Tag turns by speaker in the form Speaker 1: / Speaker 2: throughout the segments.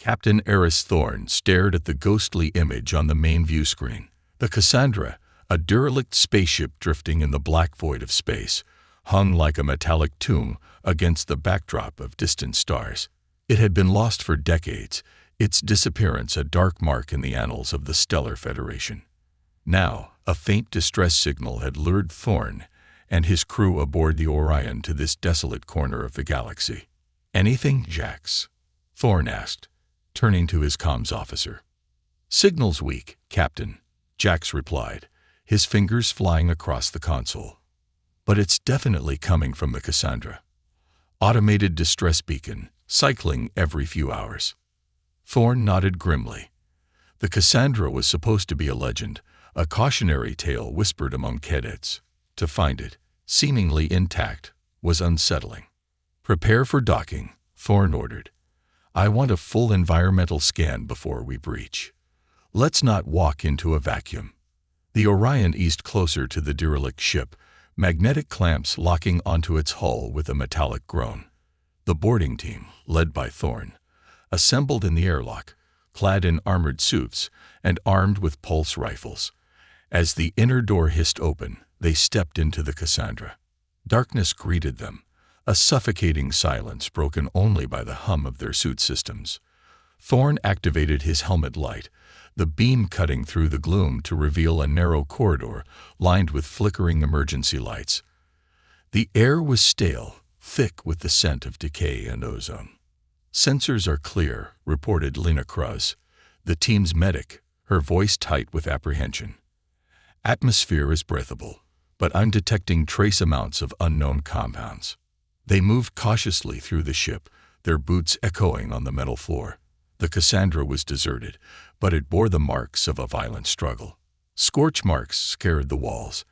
Speaker 1: Captain Eris Thorne stared at the ghostly image on the main view screen. The Cassandra, a derelict spaceship drifting in the black void of space, hung like a metallic tomb against the backdrop of distant stars. It had been lost for decades, its disappearance a dark mark in the annals of the Stellar Federation. Now, a faint distress signal had lured Thorne and his crew aboard the Orion to this desolate corner of the galaxy. "Anything, Jax?" Thorne asked, turning to his comms officer. "Signal's weak, Captain," Jax replied, his fingers flying across the console. "But it's definitely coming from the Cassandra. Automated distress beacon, cycling every few hours." Thorne nodded grimly. The Cassandra was supposed to be a legend, a cautionary tale whispered among cadets. To find it, seemingly intact, was unsettling. "Prepare for docking," Thorne ordered. "I want a full environmental scan before we breach. Let's not walk into a vacuum." The Orion eased closer to the derelict ship, magnetic clamps locking onto its hull with a metallic groan. The boarding team, led by Thorne, assembled in the airlock, clad in armored suits and armed with pulse rifles. As the inner door hissed open, they stepped into the Cassandra. Darkness greeted them, a suffocating silence broken only by the hum of their suit systems. Thorne activated his helmet light, the beam cutting through the gloom to reveal a narrow corridor lined with flickering emergency lights. The air was stale, thick with the scent of decay and ozone. "Sensors are clear," reported Lena Kruz, the team's medic, her voice tight with apprehension. "Atmosphere is breathable, but I'm detecting trace amounts of unknown compounds." They moved cautiously through the ship, their boots echoing on the metal floor. The Cassandra was deserted, but it bore the marks of a violent struggle. Scorch marks scarred the walls,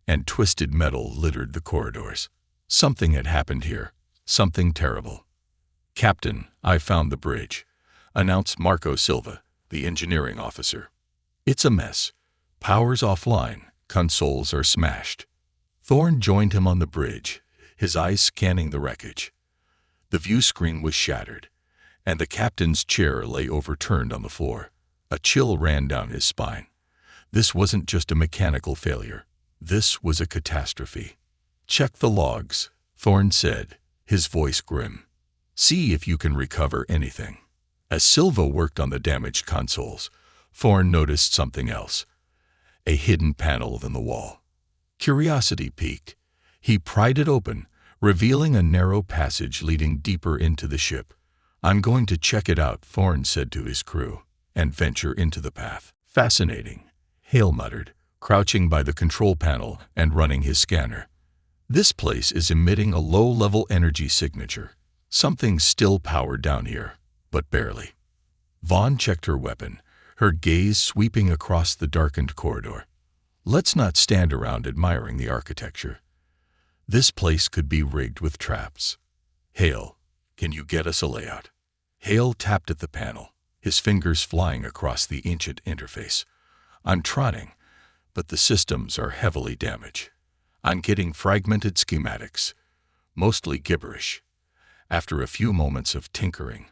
Speaker 1: and twisted metal littered the corridors. Something had happened here, something terrible. "Captain, I found the bridge," announced Marco Silva, the engineering officer. "It's a mess. Power's offline, consoles are smashed." Thorne joined him on the bridge, his eyes scanning the wreckage. The view screen was shattered, and the captain's chair lay overturned on the floor. A chill ran down his spine. This wasn't just a mechanical failure. This was a catastrophe. "Check the logs," Thorne said, his voice grim. "See if you can recover anything." As Silva worked on the damaged consoles, Thorne noticed something else. A hidden panel in the wall. Curiosity piqued. He pried it open, revealing a narrow passage leading deeper into the ship. "I'm going to check it out," Thorne said to his crew, and venture into the path. "Fascinating," Hale muttered, crouching by the control panel and running his scanner. "This place is emitting a low-level energy signature. Something's still powered down here, but barely." Vaughn checked her weapon, her gaze sweeping across the darkened corridor. "Let's not stand around admiring the architecture. This place could be rigged with traps. Hale, can you get us a layout?" Hale tapped at the panel, his fingers flying across the ancient interface. "I'm trying, but the systems are heavily damaged. I'm getting fragmented schematics, mostly gibberish." After a few moments of tinkering,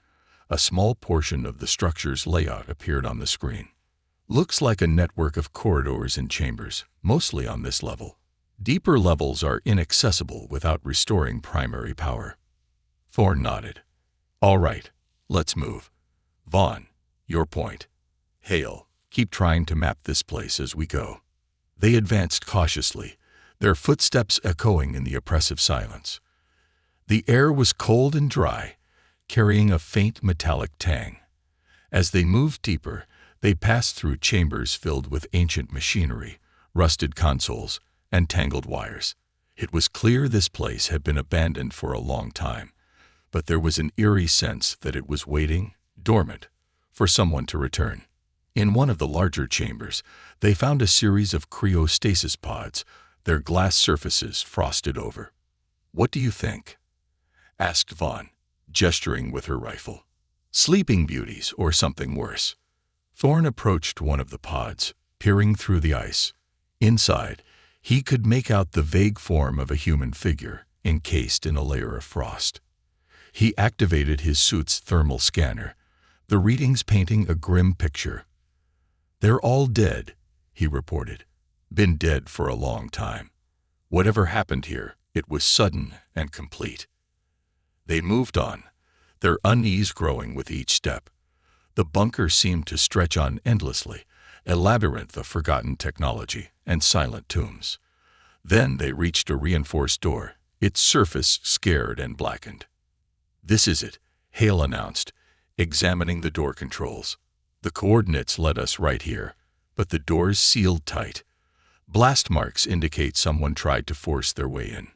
Speaker 1: a small portion of the structure's layout appeared on the screen. "Looks like a network of corridors and chambers, mostly on this level. Deeper levels are inaccessible without restoring primary power." Thorne nodded. "All right, let's move. Vaughn, your point. Hale, keep trying to map this place as we go." They advanced cautiously, their footsteps echoing in the oppressive silence. The air was cold and dry, carrying a faint metallic tang. As they moved deeper, they passed through chambers filled with ancient machinery, rusted consoles, and tangled wires. It was clear this place had been abandoned for a long time, but there was an eerie sense that it was waiting, dormant, for someone to return. In one of the larger chambers, they found a series of cryostasis pods, their glass surfaces frosted over. "What do you think?" asked Vaughn, gesturing with her rifle. "Sleeping beauties or something worse." Thorne approached one of the pods, peering through the ice. Inside, he could make out the vague form of a human figure, encased in a layer of frost. He activated his suit's thermal scanner, the readings painting a grim picture. "They're all dead," he reported. "Been dead for a long time. Whatever happened here, it was sudden and complete." They moved on, their unease growing with each step. The bunker seemed to stretch on endlessly, a labyrinth of forgotten technology and silent tombs. Then they reached a reinforced door, its surface scared and blackened. "This is it," Hale announced, examining the door controls. "The coordinates led us right here, but the door's sealed tight. Blast marks indicate someone tried to force their way in."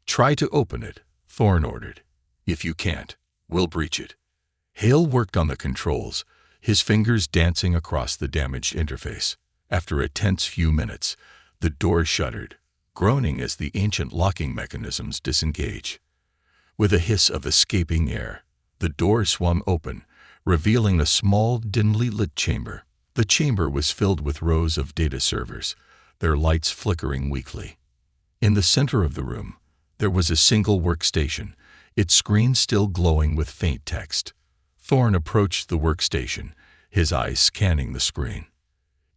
Speaker 1: "Try to open it," Thorne ordered. "If you can't, we'll breach it." Hale worked on the controls, his fingers dancing across the damaged interface. After a tense few minutes, the door shuddered, groaning as the ancient locking mechanisms disengage. With a hiss of escaping air, the door swung open, revealing a small, dimly lit chamber. The chamber was filled with rows of data servers, their lights flickering weakly. In the center of the room, there was a single workstation, its screen still glowing with faint text. Thorne approached the workstation, his eyes scanning the screen.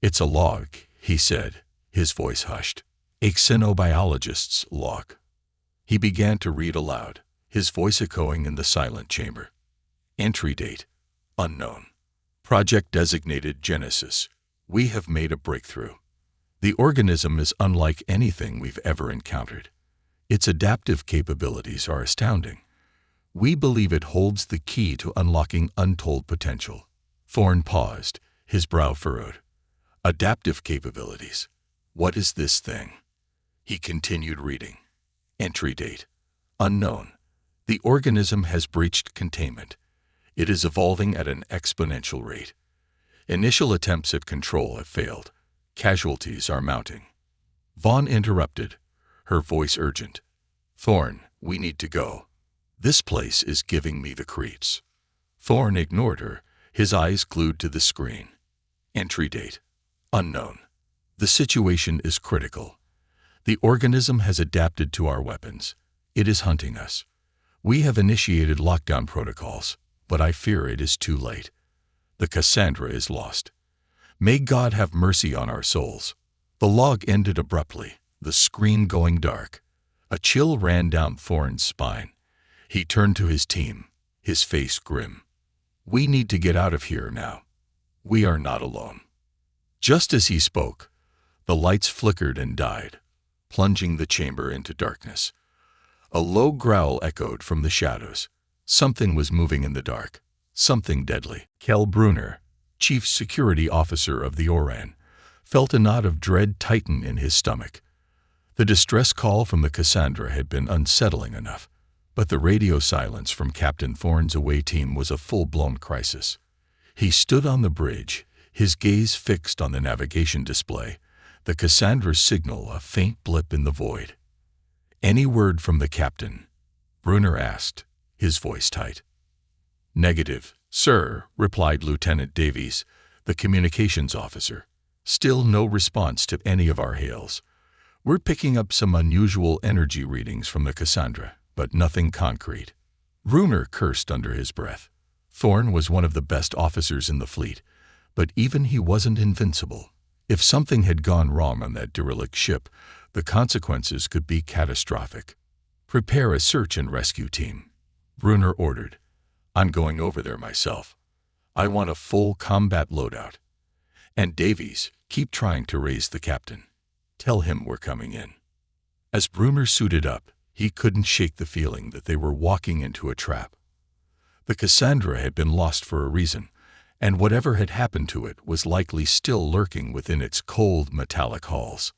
Speaker 1: "It's a log," he said, his voice hushed. "A xenobiologist's log." He began to read aloud, his voice echoing in the silent chamber. "Entry date, unknown. Project designated Genesis. We have made a breakthrough. The organism is unlike anything we've ever encountered. Its adaptive capabilities are astounding. We believe it holds the key to unlocking untold potential." Thorne paused, his brow furrowed. "Adaptive capabilities. What is this thing?" He continued reading. "Entry date, unknown. The organism has breached containment. It is evolving at an exponential rate. Initial attempts at control have failed. Casualties are mounting." Vaughn interrupted, her voice urgent. "Thorne, we need to go. This place is giving me the creeps." Thorne ignored her, his eyes glued to the screen. "Entry date, unknown. The situation is critical. The organism has adapted to our weapons. It is hunting us. We have initiated lockdown protocols, but I fear it is too late. The Cassandra is lost. May God have mercy on our souls." The log ended abruptly, the screen going dark. A chill ran down Thorne's spine. He turned to his team, his face grim. "We need to get out of here now. We are not alone." Just as he spoke, the lights flickered and died, plunging the chamber into darkness. A low growl echoed from the shadows. Something was moving in the dark, something deadly. Kel Bruner, chief security officer of the Oran, felt a knot of dread tighten in his stomach. The distress call from the Cassandra had been unsettling enough, but the radio silence from Captain Thorne's away team was a full-blown crisis. He stood on the bridge, his gaze fixed on the navigation display, the Cassandra's signal a faint blip in the void. "Any word from the captain?" Bruner asked, his voice tight. "Negative, sir," replied Lieutenant Davies, the communications officer. "Still no response to any of our hails. We're picking up some unusual energy readings from the Cassandra, but nothing concrete." Bruner cursed under his breath. Thorne was one of the best officers in the fleet, but even he wasn't invincible. If something had gone wrong on that derelict ship, the consequences could be catastrophic. "Prepare a search and rescue team," Bruner ordered. "I'm going over there myself. I want a full combat loadout. And Davies, keep trying to raise the captain. Tell him we're coming in." As Bruner suited up, he couldn't shake the feeling that they were walking into a trap. The Cassandra had been lost for a reason, and whatever had happened to it was likely still lurking within its cold, metallic halls.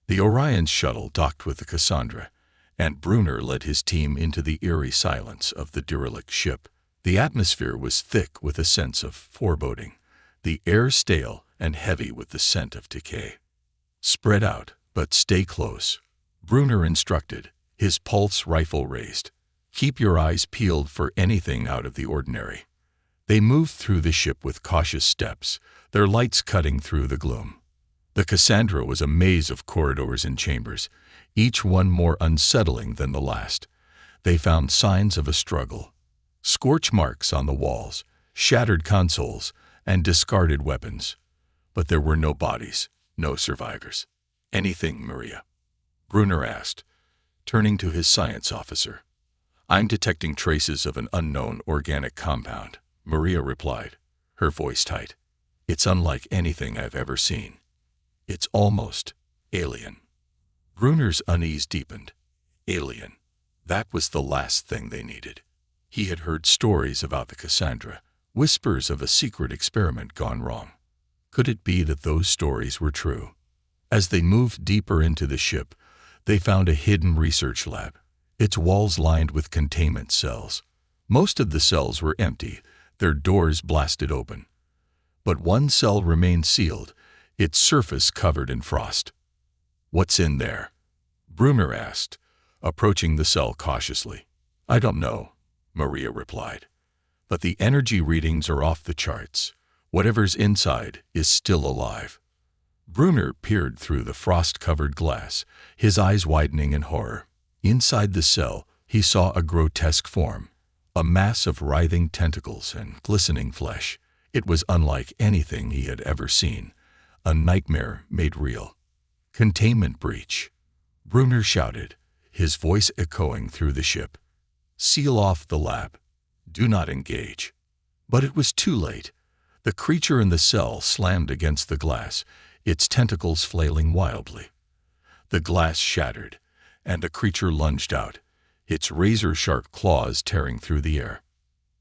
Speaker 1: The Orion's shuttle docked with the Cassandra, and Bruner led his team into the eerie silence of the derelict ship. The atmosphere was thick with a sense of foreboding, the air stale and heavy with the scent of decay. "Spread out, but stay close," Bruner instructed, his pulse rifle raised. "Keep your eyes peeled for anything out of the ordinary." They moved through the ship with cautious steps, their lights cutting through the gloom. The Cassandra was a maze of corridors and chambers, each one more unsettling than the last. They found signs of a struggle. Scorch marks on the walls, shattered consoles, and discarded weapons. But there were no bodies, no survivors. "Anything, Maria?" Brunner asked, turning to his science officer. "I'm detecting traces of an unknown organic compound," Maria replied, her voice tight. "It's unlike anything I've ever seen. It's almost alien." Brunner's unease deepened. Alien. That was the last thing they needed. He had heard stories about the Cassandra, whispers of a secret experiment gone wrong. Could it be that those stories were true? As they moved deeper into the ship, they found a hidden research lab, its walls lined with containment cells. Most of the cells were empty, their doors blasted open. But one cell remained sealed, its surface covered in frost. "What's in there?" Brunner asked, approaching the cell cautiously. "I don't know," Maria replied. "But the energy readings are off the charts. Whatever's inside is still alive." Brunner peered through the frost-covered glass, his eyes widening in horror. Inside the cell, he saw a grotesque form, a mass of writhing tentacles and glistening flesh. It was unlike anything he had ever seen, a nightmare made real. "Containment breach," Brunner shouted, his voice echoing through the ship. "Seal off the lab. Do not engage." But it was too late. The creature in the cell slammed against the glass, its tentacles flailing wildly. The glass shattered, and the creature lunged out, its razor-sharp claws tearing through the air.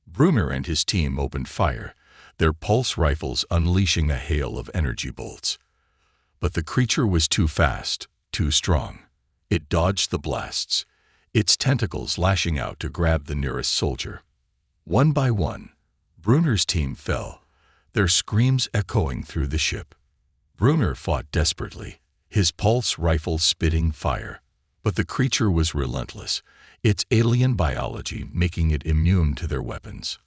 Speaker 1: Brunner and his team opened fire, their pulse rifles unleashing a hail of energy bolts. But the creature was too fast, too strong. It dodged the blasts, its tentacles lashing out to grab the nearest soldier. One by one, Brunner's team fell, their screams echoing through the ship. Brunner fought desperately, his pulse rifle spitting fire. But the creature was relentless, its alien biology making it immune to their weapons.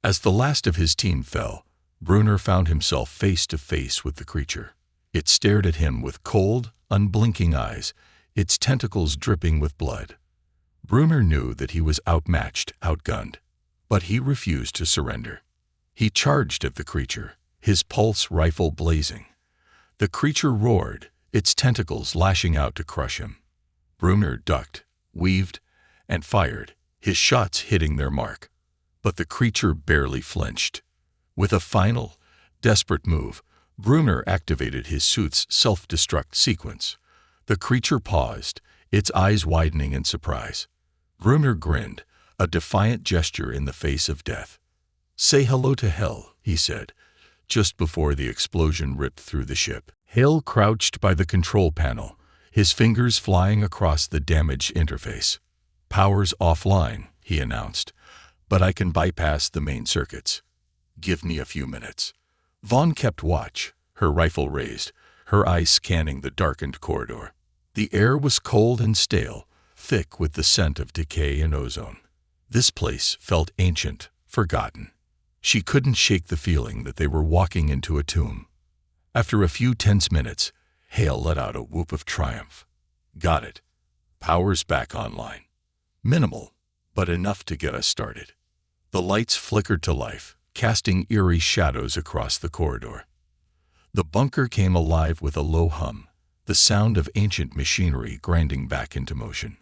Speaker 1: As the last of his team fell, Brunner found himself face to face with the creature. It stared at him with cold, unblinking eyes, its tentacles dripping with blood. Brunner knew that he was outmatched, outgunned, but he refused to surrender. He charged at the creature, his pulse rifle blazing. The creature roared, its tentacles lashing out to crush him. Brunner ducked, weaved, and fired, his shots hitting their mark. But the creature barely flinched. With a final, desperate move, Brunner activated his suit's self-destruct sequence. The creature paused, its eyes widening in surprise. Brunner grinned, a defiant gesture in the face of death. "Say hello to Hell," he said, just before the explosion ripped through the ship. Hale crouched by the control panel, his fingers flying across the damaged interface. "Power's offline," he announced, "but I can bypass the main circuits. Give me a few minutes." Vaughn kept watch, her rifle raised, her eyes scanning the darkened corridor. The air was cold and stale, thick with the scent of decay and ozone. This place felt ancient, forgotten. She couldn't shake the feeling that they were walking into a tomb. After a few tense minutes, Hale let out a whoop of triumph. "Got it. Power's back online. Minimal, but enough to get us started." The lights flickered to life, casting eerie shadows across the corridor. The bunker came alive with a low hum, the sound of ancient machinery grinding back into motion.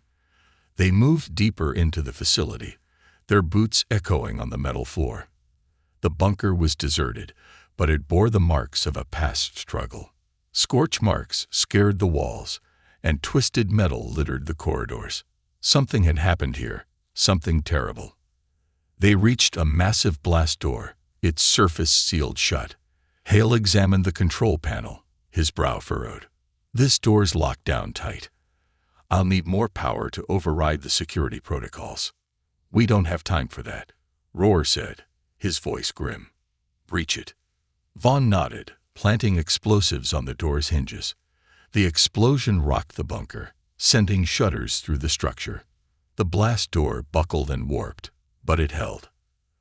Speaker 1: They moved deeper into the facility, their boots echoing on the metal floor. The bunker was deserted, but it bore the marks of a past struggle. Scorch marks scarred the walls, and twisted metal littered the corridors. Something had happened here, something terrible. They reached a massive blast door, its surface sealed shut. Hale examined the control panel, his brow furrowed. "This door's locked down tight. I'll need more power to override the security protocols." "We don't have time for that," Rohr said, his voice grim. "Breach it." Vaughn nodded, planting explosives on the door's hinges. The explosion rocked the bunker, sending shudders through the structure. The blast door buckled and warped, but it held.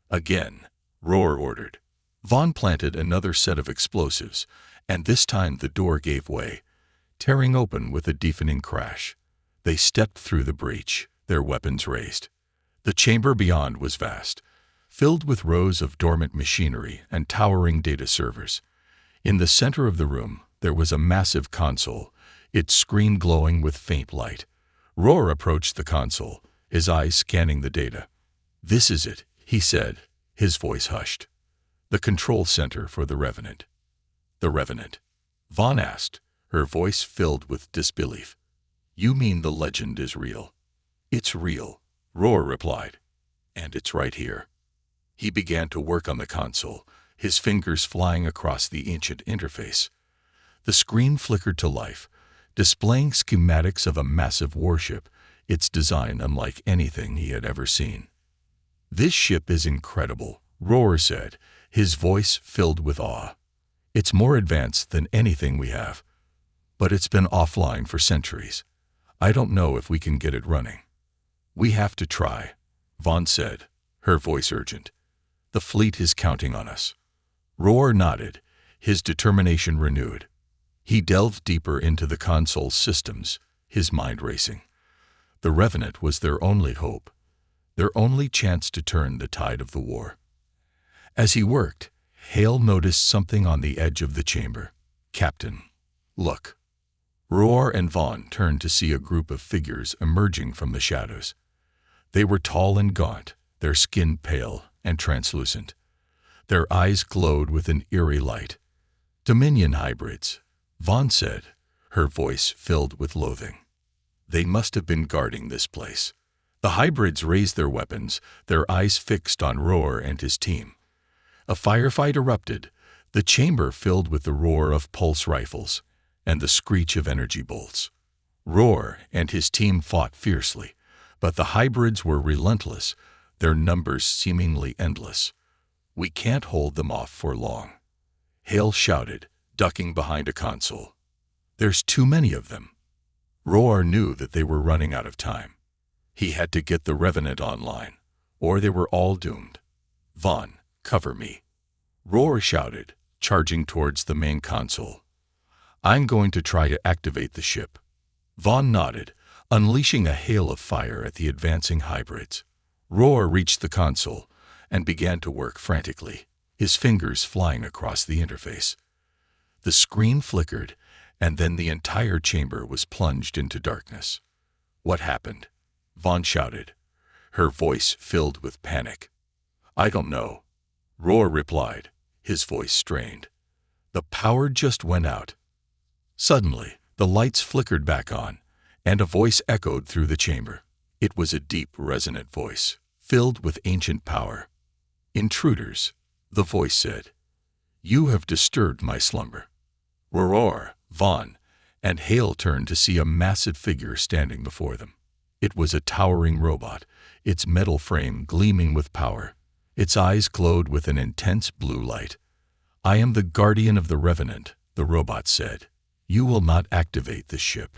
Speaker 1: "Again," Rohr ordered. Vaughn planted another set of explosives, and this time the door gave way, tearing open with a deafening crash. They stepped through the breach, their weapons raised. The chamber beyond was vast, filled with rows of dormant machinery and towering data servers. In the center of the room, there was a massive console, its screen glowing with faint light. Roar approached the console, his eyes scanning the data. "This is it," he said, his voice hushed. "The control center for the Revenant." "The Revenant?" Vaughn asked, her voice filled with disbelief. "You mean the legend is real?" "It's real," Roar replied. "And it's right here." He began to work on the console, his fingers flying across the ancient interface. The screen flickered to life, displaying schematics of a massive warship, its design unlike anything he had ever seen. "This ship is incredible," Roar said, his voice filled with awe. "It's more advanced than anything we have. But it's been offline for centuries. I don't know if we can get it running." "We have to try," Vaughn said, her voice urgent. "The fleet is counting on us." Roar nodded, his determination renewed. He delved deeper into the console's systems, his mind racing. The Revenant was their only hope, their only chance to turn the tide of the war. As he worked, Hale noticed something on the edge of the chamber. "Captain, look." Roar and Vaughn turned to see a group of figures emerging from the shadows. They were tall and gaunt, their skin pale and translucent. Their eyes glowed with an eerie light. "Dominion hybrids," Vaughn said, her voice filled with loathing. "They must have been guarding this place." The hybrids raised their weapons, their eyes fixed on Roar and his team. A firefight erupted, the chamber filled with the roar of pulse rifles and the screech of energy bolts. Roar and his team fought fiercely, but the hybrids were relentless, their numbers seemingly endless. "We can't hold them off for long," Hale shouted, ducking behind a console. "There's too many of them." Roar knew that they were running out of time. He had to get the Revenant online, or they were all doomed. "Vaughn, cover me," Roar shouted, charging towards the main console. "I'm going to try to activate the ship." Vaughn nodded, unleashing a hail of fire at the advancing hybrids. Roar reached the console and began to work frantically, his fingers flying across the interface. The screen flickered, and then the entire chamber was plunged into darkness. "What happened?" Vaughn shouted, her voice filled with panic. "I don't know," Roar replied, his voice strained. "The power just went out." Suddenly, the lights flickered back on, and a voice echoed through the chamber. It was a deep, resonant voice, filled with ancient power. "Intruders," the voice said. "You have disturbed my slumber." Roar, Vaughn, and Hale turned to see a massive figure standing before them. It was a towering robot, its metal frame gleaming with power. Its eyes glowed with an intense blue light. "I am the guardian of the Revenant," the robot said. "You will not activate the ship.